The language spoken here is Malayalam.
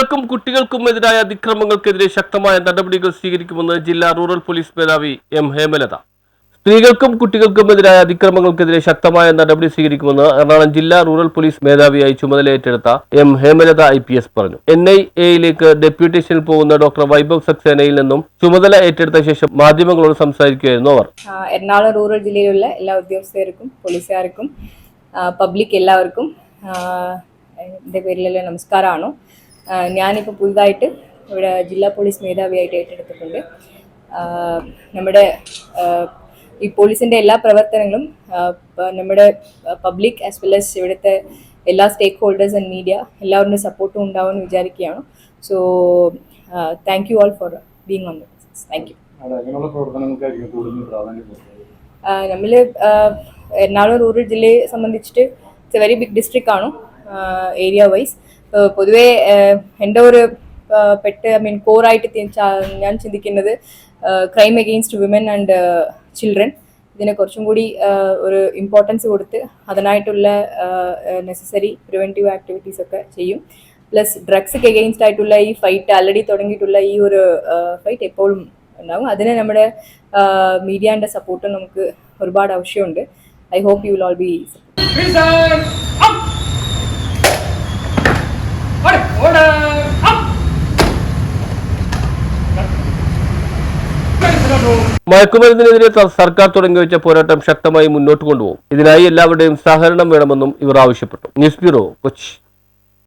സ്ത്രീകൾക്കും കുട്ടികൾക്കുമെതിരായ അതിക്രമങ്ങൾക്കെതിരെ ശക്തമായ നടപടികൾ സ്വീകരിക്കുമെന്ന് ജില്ലാ റൂറൽ പോലീസ് മേധാവി എം ഹേമലത. സ്ത്രീകൾക്കും കുട്ടികൾക്കുമെതിരായ അതിക്രമങ്ങൾക്കെതിരെ ശക്തമായ നടപടി സ്വീകരിക്കുമെന്ന് എറണാകുളം ജില്ലാ റൂറൽ പോലീസ് മേധാവിയായി ചുമതലയേറ്റെടുത്ത എം ഹേമലത IPS പറഞ്ഞു. NIA-യിലേക്ക് ഡെപ്യൂട്ടേഷനിൽ പോകുന്ന ഡോക്ടർ വൈഭവ് സക്സേനയിൽ നിന്നും ചുമതല ഏറ്റെടുത്ത ശേഷം മാധ്യമങ്ങളോട് സംസാരിക്കുകയായിരുന്നു അവർ. എറണാകുളം റൂറൽ ജില്ലയിലുള്ള എല്ലാ ഉദ്യോഗസ്ഥർക്കും പോലീസുകാർക്കും പബ്ലിക് എല്ലാവർക്കും എൻ്റെ പേരിലുള്ള നമസ്കാരമാണ്. ഞാനിപ്പോൾ പുതുതായിട്ട് ഇവിടെ ജില്ലാ പോലീസ് മേധാവിയായിട്ട് ഏറ്റെടുത്തിട്ടുണ്ട്. നമ്മുടെ ഈ പോലീസിൻ്റെ എല്ലാ പ്രവർത്തനങ്ങളും നമ്മുടെ പബ്ലിക് ആസ് വെൽ ആസ് ഇവിടുത്തെ എല്ലാ സ്റ്റേക്ക് ഹോൾഡേഴ്സ് ആൻഡ് മീഡിയ എല്ലാവരുടെ സപ്പോർട്ടും ഉണ്ടാവുമെന്ന് വിചാരിക്കുകയാണ്. So thank you all for being on this. Thank you. നമ്മൾ എറണാകുളം റൂറൽ ജില്ലയെ സംബന്ധിച്ചിട്ട് it's a very big district ആണ് ഏരിയ വൈസ്. പൊതുവേ എൻ്റെ ഒരു കോറായിട്ട് ഞാൻ ചിന്തിക്കുന്നത് crime against women and children ഇതിനെ കുറച്ചും കൂടി ഒരു ഇമ്പോർട്ടൻസ് കൊടുത്ത് അതിനായിട്ടുള്ള നെസസറി പ്രിവെൻറ്റീവ് ആക്ടിവിറ്റീസ് ഒക്കെ ചെയ്യും. പ്ലസ് ഡ്രഗ്സ് അഗെയിൻസ്റ്റ് ആയിട്ടുള്ള ഈ ഫൈറ്റ് ആൾറെഡി തുടങ്ങിയിട്ടുള്ള ഈ ഒരു ഫൈറ്റ് എപ്പോഴും ഉണ്ടാകും. അതിന് നമ്മുടെ മീഡിയൻ്റെ സപ്പോർട്ടും നമുക്ക് ഒരുപാട് ആവശ്യമുണ്ട്. I hope you will all be മയക്കുമരുന്നിനെതിരെ സർക്കാർ തുടങ്ങിവെച്ച പോരാട്ടം ശക്തമായി മുന്നോട്ട് കൊണ്ടുപോകും. ഇതിനായി എല്ലാവരുടെയും സഹകരണം വേണമെന്നും ഇവർ ആവശ്യപ്പെട്ടു. News bureau, Kochi.